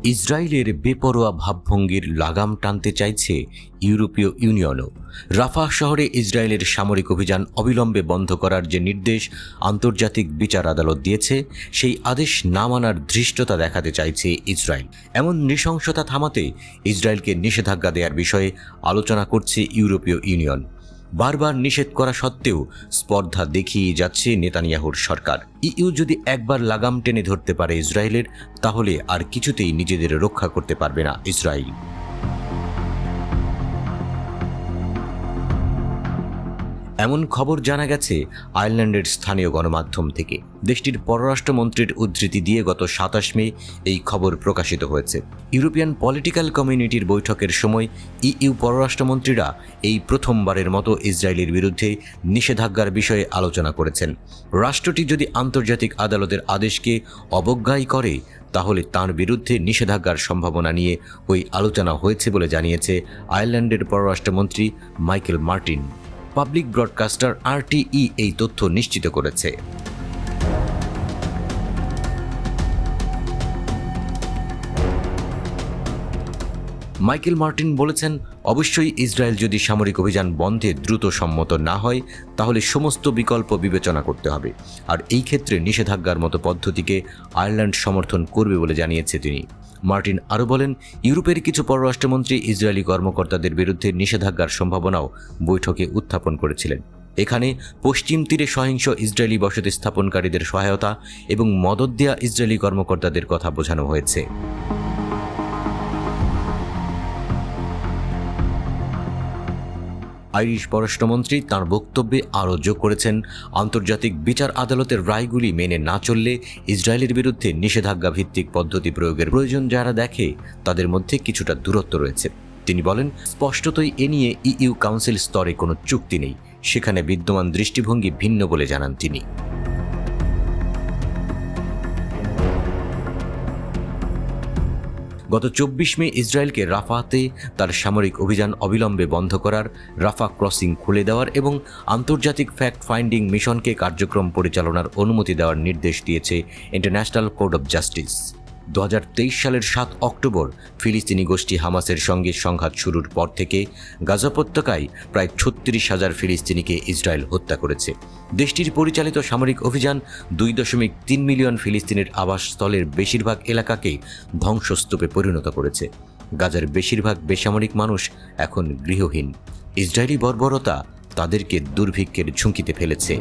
ইসরায়েলের বেপরোয়া ভাবভঙ্গির লাগাম টানতে চাইছে ইউরোপীয় ইউনিয়নও। রাফাহ শহরে ইসরায়েলের সামরিক অভিযান অবিলম্বে বন্ধ করার যে নির্দেশ আন্তর্জাতিক বিচার আদালত দিয়েছে, সেই আদেশ না মানার ধৃষ্টতা দেখাতে চাইছে ইসরায়েল। এমন নৃশংসতা থামাতে ইসরায়েলকে নিষেধাজ্ঞা দেওয়ার বিষয়ে আলোচনা করছে ইউরোপীয় ইউনিয়ন। বারবার নিষেধ করা সত্ত্বেও স্পর্ধা দেখিয়ে যাচ্ছে নেতানিয়াহুর সরকার। ইইউ যদি একবার লাগাম টেনে ধরতে পারে ইসরায়েলের, তাহলে আর কিছুতেই নিজেদের রক্ষা করতে পারবে না ইসরায়েল। এমন খবর জানা গেছে আয়ারল্যান্ডের স্থানীয় গণমাধ্যম থেকে। দেশটির পররাষ্ট্রমন্ত্রীর উদ্ধৃতি দিয়ে গত 27 মে এই খবর প্রকাশিত হয়েছে। ইউরোপিয়ান পলিটিক্যাল কমিউনিটির বৈঠকের সময় ইইউ পররাষ্ট্রমন্ত্রীরা এই প্রথমবারের মতো ইসরায়েলের বিরুদ্ধে নিষেধাজ্ঞার বিষয়ে আলোচনা করেছেন। রাষ্ট্রটি যদি আন্তর্জাতিক আদালতের আদেশকে অবজ্ঞাই করে, তাহলে তার বিরুদ্ধে নিষেধাজ্ঞার সম্ভাবনা নিয়ে ওই আলোচনা হয়েছে বলে জানিয়েছে আয়ারল্যান্ডের পররাষ্ট্রমন্ত্রী Michael Martin. Public broadcaster RTE এই তথ্য নিশ্চিত করেছে। মাইকেল মার্টিন বলেছেন, অবশ্যই ইসরায়েল যদি সামরিক অভিযান বন্ধে দ্রুত সম্মত না হয়, তাহলে সমস্ত বিকল্প বিবেচনা করতে হবে। আর এই ক্ষেত্রে নিষেধাজ্ঞার মতো পদ্ধতিকে আয়ারল্যান্ড সমর্থন করবে বলে জানিয়েছে তিনি। মার্টিন আরও বলেন, ইউরোপের কিছু পররাষ্ট্রমন্ত্রী ইসরায়েলি কর্মকর্তাদের বিরুদ্ধে নিষেধাজ্ঞার সম্ভাবনাও বৈঠকে উত্থাপন করেছিলেন। এখানে পশ্চিম তীরে সহিংস ইসরায়েলি বসতি স্থাপনকারীদের সহায়তা এবং মদদ দেয়া ইসরায়েলি কর্মকর্তাদের কথা বোঝানো হয়েছে। আইরিশ পররাষ্ট্রমন্ত্রী তাঁর বক্তব্যে আরও যোগ করেছেন, আন্তর্জাতিক বিচার আদালতের রায়গুলি মেনে না চললে ইসরায়েলের বিরুদ্ধে নিষেধাজ্ঞা ভিত্তিক পদ্ধতি প্রয়োগের প্রয়োজন যারা দেখে, তাদের মধ্যে কিছুটা দূরত্ব রয়েছে। তিনি বলেন, স্পষ্টতই এ নিয়ে ইইউ কাউন্সিল স্তরে কোনো চুক্তি নেই, সেখানে বিদ্যমান দৃষ্টিভঙ্গি ভিন্ন বলে জানান তিনি। গত 24 মে ইসরায়েলকে রাফাতে তার সামরিক অভিযান অবিলম্বে বন্ধ করার, রাফা ক্রসিং খুলে দেওয়ার এবং আন্তর্জাতিক ফ্যাক্ট ফাইন্ডিং মিশনকে কার্যক্রম পরিচালনার অনুমতি দেওয়ার নির্দেশ দিয়েছে ইন্টারন্যাশনাল কোর্ট অব জাস্টিস। 2023 সালের 7 অক্টোবর ফিলিস্তিনি গোষ্ঠী হামাসের সঙ্গে সংঘাত শুরুর পর থেকে গাজা উপত্যকায় প্রায় 36,000 ফিলিস্তিনিকে ইসরায়েল হত্যা করেছে। দেশটির পরিচালিত সামরিক অভিযান 2.3 মিলিয়ন ফিলিস্তিনের আবাসস্থলের বেশিরভাগ এলাকাকে ধ্বংসস্তূপে পরিণত করেছে। গাজার বেশিরভাগ বেসামরিক মানুষ এখন গৃহহীন। ইসরায়েলি বর্বরতা তাদেরকে দুর্ভিক্ষের ঝুঁকিতে ফেলেছে।